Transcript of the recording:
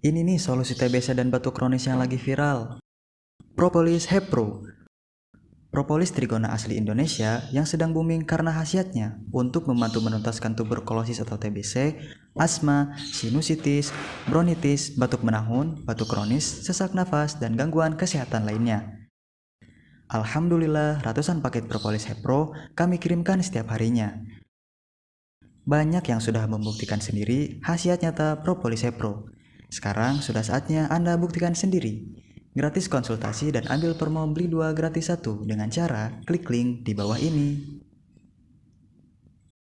Ini nih solusi TBC dan batuk kronis yang lagi viral. Propolis Hepro. Propolis trigona asli Indonesia yang sedang booming karena khasiatnya untuk membantu menuntaskan tuberkulosis atau TBC, asma, sinusitis, bronkitis, batuk menahun, batuk kronis, sesak nafas, dan gangguan kesehatan lainnya. Alhamdulillah, ratusan paket propolis Hepro kami kirimkan setiap harinya. Banyak yang sudah membuktikan sendiri khasiat nyata propolis Hepro. Sekarang sudah saatnya Anda buktikan sendiri. Gratis konsultasi dan ambil promo beli 2 gratis 1 dengan cara klik link di bawah ini.